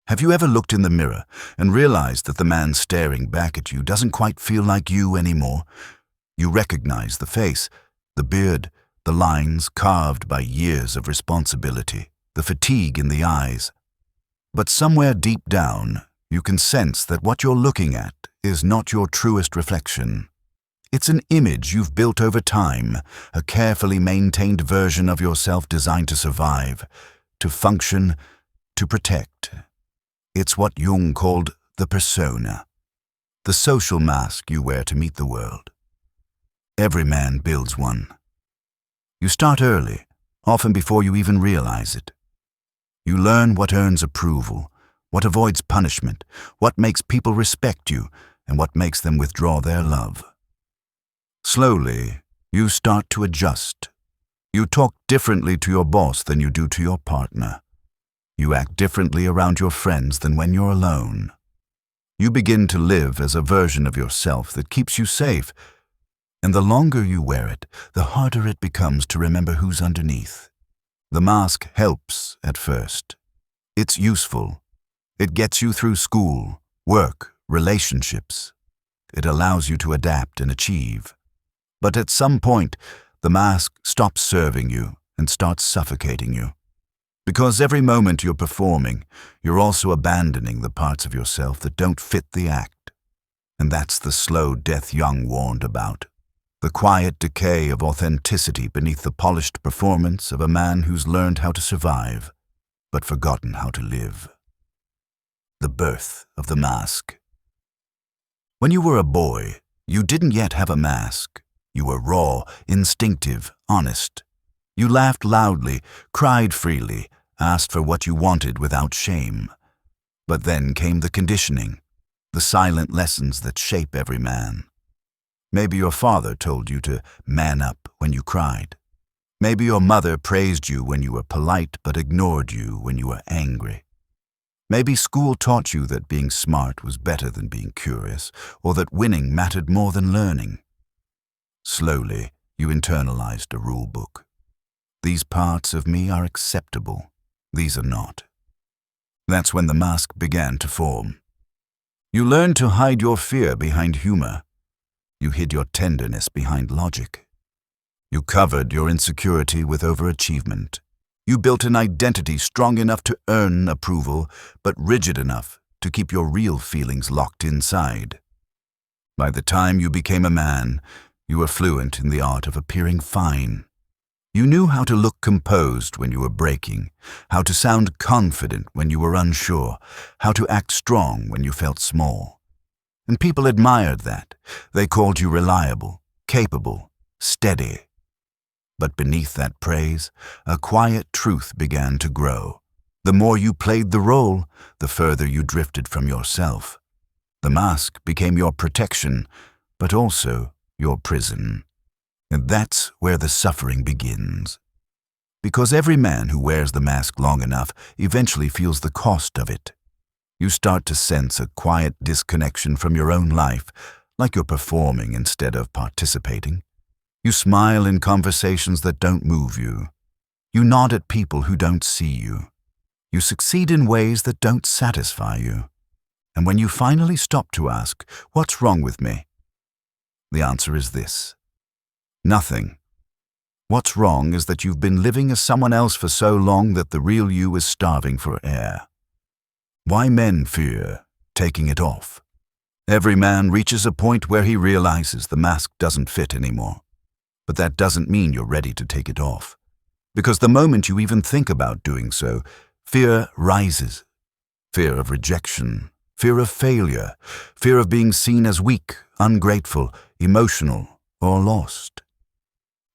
Have you ever looked in the mirror and realized that the man staring back at you doesn't quite feel like you anymore? You recognize the face, the beard, the lines carved by years of responsibility, the fatigue in the eyes. But somewhere deep down, you can sense that what you're looking at is not your truest reflection. It's an image you've built over time, a carefully maintained version of yourself designed to survive, to function, to protect. It's what Jung called the persona, the social mask you wear to meet the world. Every man builds one. You start early, often before you even realize it. You learn what earns approval, what avoids punishment, what makes people respect you, and what makes them withdraw their love. Slowly, you start to adjust. You talk differently to your boss than you do to your partner. You act differently around your friends than when you're alone. You begin to live as a version of yourself that keeps you safe, and the longer you wear it, the harder it becomes to remember who's underneath. The mask helps at first. It's useful. It gets you through school, work, relationships. It allows you to adapt and achieve. But at some point, the mask stops serving you and starts suffocating you. Because every moment you're performing, you're also abandoning the parts of yourself that don't fit the act. And that's the slow death Jung warned about. The quiet decay of authenticity beneath the polished performance of a man who's learned how to survive, but forgotten how to live. The birth of the mask. When you were a boy, you didn't yet have a mask. You were raw, instinctive, honest. You laughed loudly, cried freely, asked for what you wanted without shame. But then came the conditioning, the silent lessons that shape every man. Maybe your father told you to man up when you cried. Maybe your mother praised you when you were polite but ignored you when you were angry. Maybe school taught you that being smart was better than being curious, or that winning mattered more than learning. Slowly, you internalized a rule book. These parts of me are acceptable. These are not. That's when the mask began to form. You learned to hide your fear behind humor. You hid your tenderness behind logic. You covered your insecurity with overachievement. You built an identity strong enough to earn approval, but rigid enough to keep your real feelings locked inside. By the time you became a man, you were fluent in the art of appearing fine. You knew how to look composed when you were breaking, how to sound confident when you were unsure, how to act strong when you felt small. And people admired that. They called you reliable, capable, steady. But beneath that praise, a quiet truth began to grow. The more you played the role, the further you drifted from yourself. The mask became your protection, but also your prison. And that's where the suffering begins. Because every man who wears the mask long enough eventually feels the cost of it. You start to sense a quiet disconnection from your own life, like you're performing instead of participating. You smile in conversations that don't move you. You nod at people who don't see you. You succeed in ways that don't satisfy you. And when you finally stop to ask, "What's wrong with me?" the answer is this: nothing. What's wrong is that you've been living as someone else for so long that the real you is starving for air. Why men fear taking it off? Every man reaches a point where he realizes the mask doesn't fit anymore. But that doesn't mean you're ready to take it off. Because the moment you even think about doing so, fear rises. Fear of rejection, fear of failure, fear of being seen as weak, ungrateful, emotional, or lost.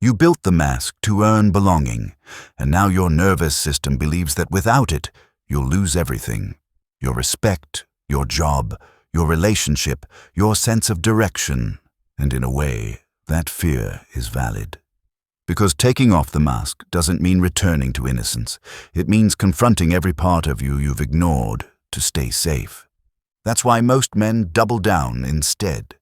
You built the mask to earn belonging, and now your nervous system believes that without it, you'll lose everything. Your respect, your job, your relationship, your sense of direction, and in a way, that fear is valid. Because taking off the mask doesn't mean returning to innocence. It means confronting every part of you you've ignored to stay safe. That's why most men double down instead.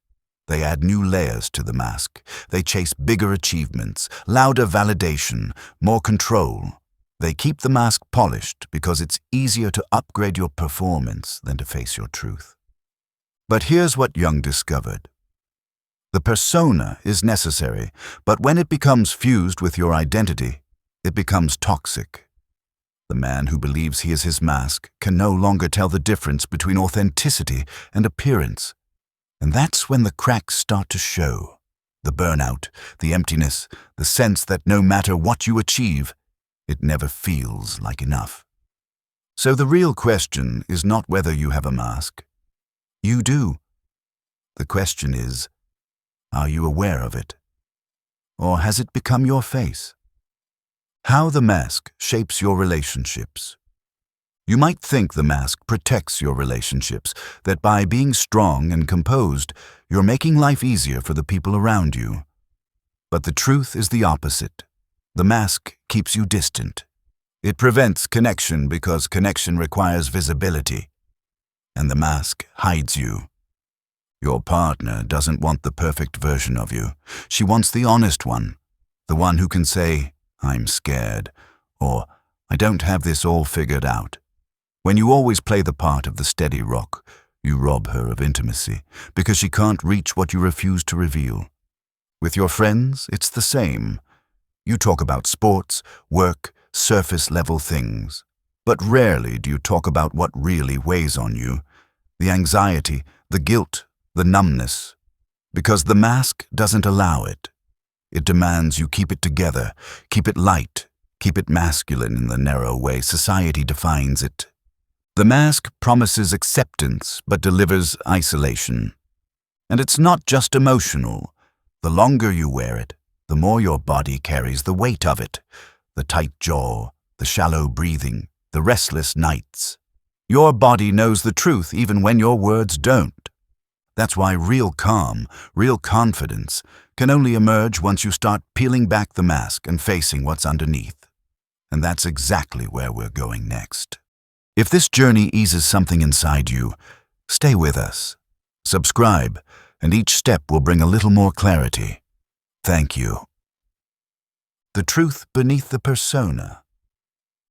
They add new layers to the mask. They chase bigger achievements, louder validation, more control. They keep the mask polished because it's easier to upgrade your performance than to face your truth. But here's what Jung discovered. The persona is necessary, but when it becomes fused with your identity, it becomes toxic. The man who believes he is his mask can no longer tell the difference between authenticity and appearance. And that's when the cracks start to show. The burnout, the emptiness, the sense that no matter what you achieve, it never feels like enough. So the real question is not whether you have a mask. You do. The question is, are you aware of it? Or has it become your face? How the mask shapes your relationships. You might think the mask protects your relationships, that by being strong and composed, you're making life easier for the people around you. But the truth is the opposite. The mask keeps you distant. It prevents connection because connection requires visibility. And the mask hides you. Your partner doesn't want the perfect version of you. She wants the honest one, the one who can say, "I'm scared," or "I don't have this all figured out." When you always play the part of the steady rock, you rob her of intimacy because she can't reach what you refuse to reveal. With your friends, it's the same. You talk about sports, work, surface-level things. But rarely do you talk about what really weighs on you, the anxiety, the guilt, the numbness, because the mask doesn't allow it. It demands you keep it together, keep it light, keep it masculine in the narrow way society defines it. The mask promises acceptance but delivers isolation. And it's not just emotional. The longer you wear it, the more your body carries the weight of it. The tight jaw, the shallow breathing, the restless nights. Your body knows the truth even when your words don't. That's why real calm, real confidence can only emerge once you start peeling back the mask and facing what's underneath. And that's exactly where we're going next. If this journey eases something inside you, stay with us. Subscribe, and each step will bring a little more clarity. Thank you. The truth beneath the persona.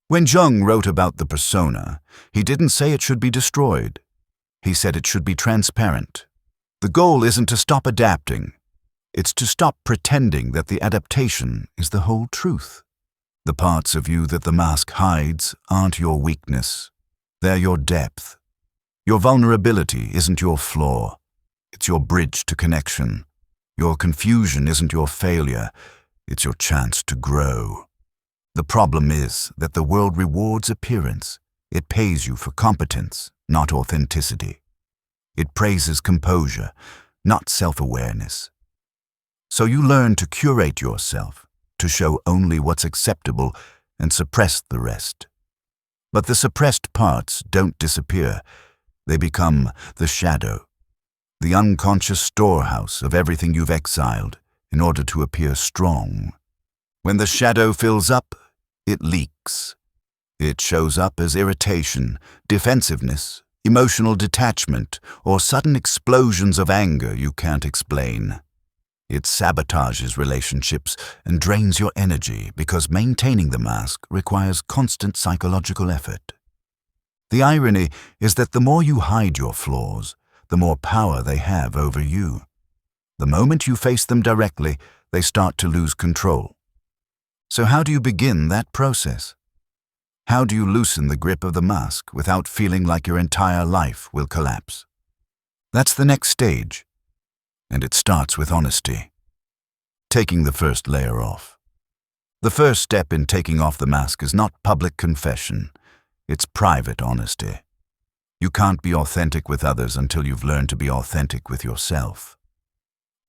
When Jung wrote about the persona, he didn't say it should be destroyed. He said it should be transparent. The goal isn't to stop adapting. It's to stop pretending that the adaptation is the whole truth. The parts of you that the mask hides aren't your weakness. They're your depth. Your vulnerability isn't your flaw. It's your bridge to connection. Your confusion isn't your failure. It's your chance to grow. The problem is that the world rewards appearance. It pays you for competence, not authenticity. It praises composure, not self-awareness. So you learn to curate yourself, to show only what's acceptable and suppress the rest. But the suppressed parts don't disappear. They become the shadow, the unconscious storehouse of everything you've exiled in order to appear strong. When the shadow fills up, it leaks. It shows up as irritation, defensiveness, emotional detachment, or sudden explosions of anger you can't explain. It sabotages relationships and drains your energy because maintaining the mask requires constant psychological effort. The irony is that the more you hide your flaws, the more power they have over you. The moment you face them directly, they start to lose control. So how do you begin that process? How do you loosen the grip of the mask without feeling like your entire life will collapse? That's the next stage, and it starts with honesty. Taking the first layer off. The first step in taking off the mask is not public confession, it's private honesty. You can't be authentic with others until you've learned to be authentic with yourself.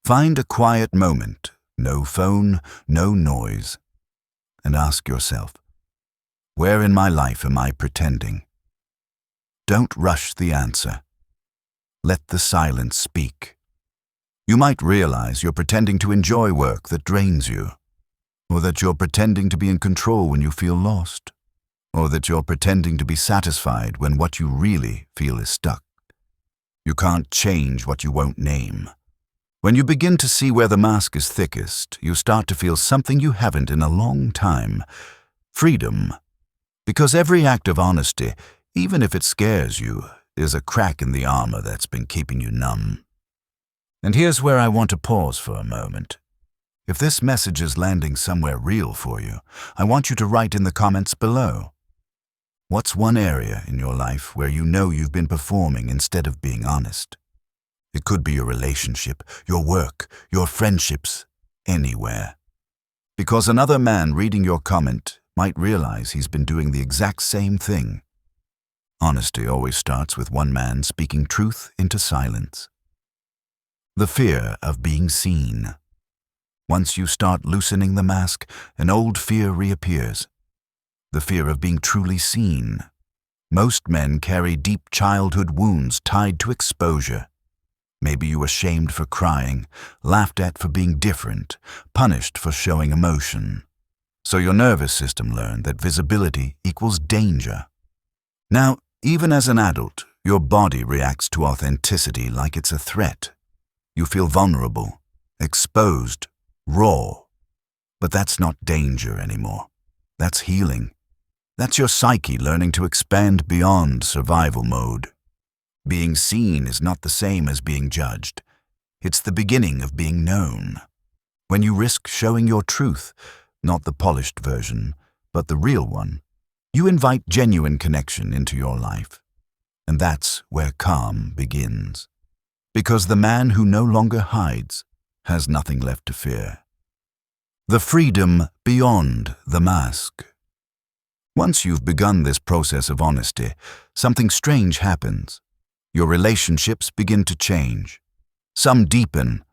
Find a quiet moment, no phone, no noise, and ask yourself, where in my life am I pretending? Don't rush the answer. Let the silence speak. You might realize you're pretending to enjoy work that drains you, or that you're pretending to be in control when you feel lost, or that you're pretending to be satisfied when what you really feel is stuck. You can't change what you won't name. When you begin to see where the mask is thickest, you start to feel something you haven't in a long time: freedom, Because every act of honesty, even if it scares you, is a crack in the armor that's been keeping you numb. And here's where I want to pause for a moment. If this message is landing somewhere real for you, I want you to write in the comments below. What's one area in your life where you know you've been performing instead of being honest? It could be your relationship, your work, your friendships, anywhere. Because another man reading your comment might realize he's been doing the exact same thing. Honesty always starts with one man speaking truth into silence. The fear of being seen. Once you start loosening the mask, an old fear reappears. The fear of being truly seen. Most men carry deep childhood wounds tied to exposure. Maybe you were shamed for crying, laughed at for being different, punished for showing emotion. So your nervous system learned that visibility equals danger. Now, even as an adult, your body reacts to authenticity like it's a threat. You feel vulnerable, exposed, raw. But that's not danger anymore. That's healing. That's your psyche learning to expand beyond survival mode. Being seen is not the same as being judged. It's the beginning of being known. When you risk showing your truth, not the polished version, but the real one, you invite genuine connection into your life. And that's where calm begins. Because the man who no longer hides has nothing left to fear. The freedom beyond the mask. Once you've begun this process of honesty, something strange happens. Your relationships begin to change. Some deepen,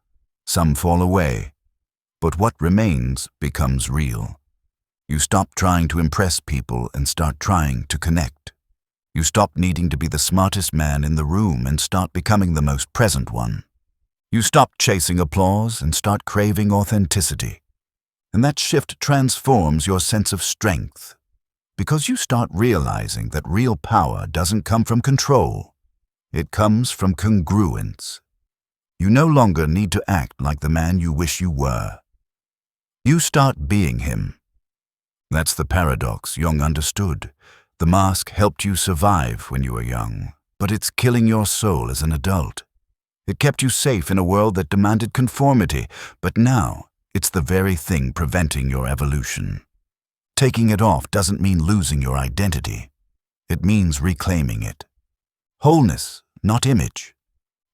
some fall away. But what remains becomes real. You stop trying to impress people and start trying to connect. You stop needing to be the smartest man in the room and start becoming the most present one. You stop chasing applause and start craving authenticity. And that shift transforms your sense of strength. Because you start realizing that real power doesn't come from control. It comes from congruence. You no longer need to act like the man you wish you were. You start being him. That's the paradox Jung understood. The mask helped you survive when you were young, but it's killing your soul as an adult. It kept you safe in a world that demanded conformity, but now it's the very thing preventing your evolution. Taking it off doesn't mean losing your identity. It means reclaiming it. Wholeness, not image.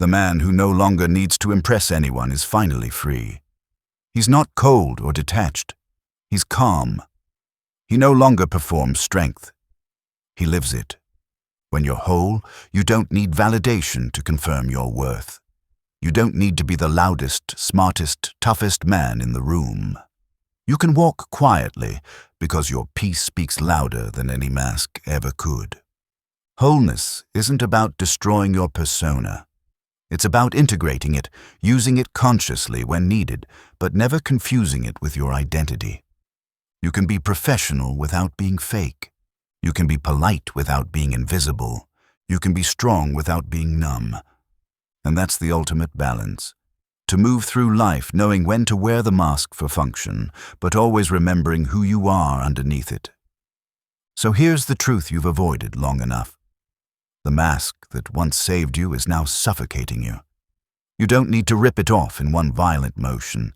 The man who no longer needs to impress anyone is finally free. He's not cold or detached. He's calm. He no longer performs strength. He lives it. When you're whole, you don't need validation to confirm your worth. You don't need to be the loudest, smartest, toughest man in the room. You can walk quietly because your peace speaks louder than any mask ever could. Wholeness isn't about destroying your persona. It's about integrating it, using it consciously when needed, but never confusing it with your identity. You can be professional without being fake. You can be polite without being invisible. You can be strong without being numb. And that's the ultimate balance. To move through life knowing when to wear the mask for function, but always remembering who you are underneath it. So here's the truth you've avoided long enough. The mask that once saved you is now suffocating you. You don't need to rip it off in one violent motion.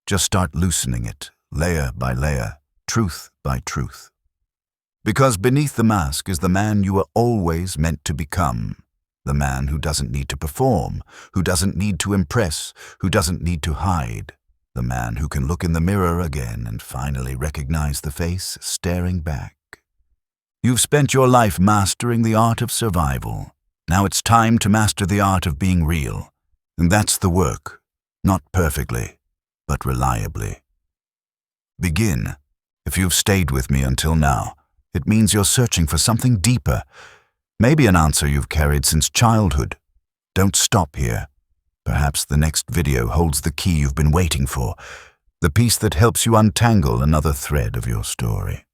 Just start loosening it, layer by layer, truth by truth. Because beneath the mask is the man you were always meant to become. The man who doesn't need to perform, who doesn't need to impress, who doesn't need to hide. The man who can look in the mirror again and finally recognize the face staring back. You've spent your life mastering the art of survival. Now it's time to master the art of being real. And that's the work. Not perfectly, but reliably. Begin. If you've stayed with me until now, it means you're searching for something deeper. Maybe an answer you've carried since childhood. Don't stop here. Perhaps the next video holds the key you've been waiting for, the piece that helps you untangle another thread of your story.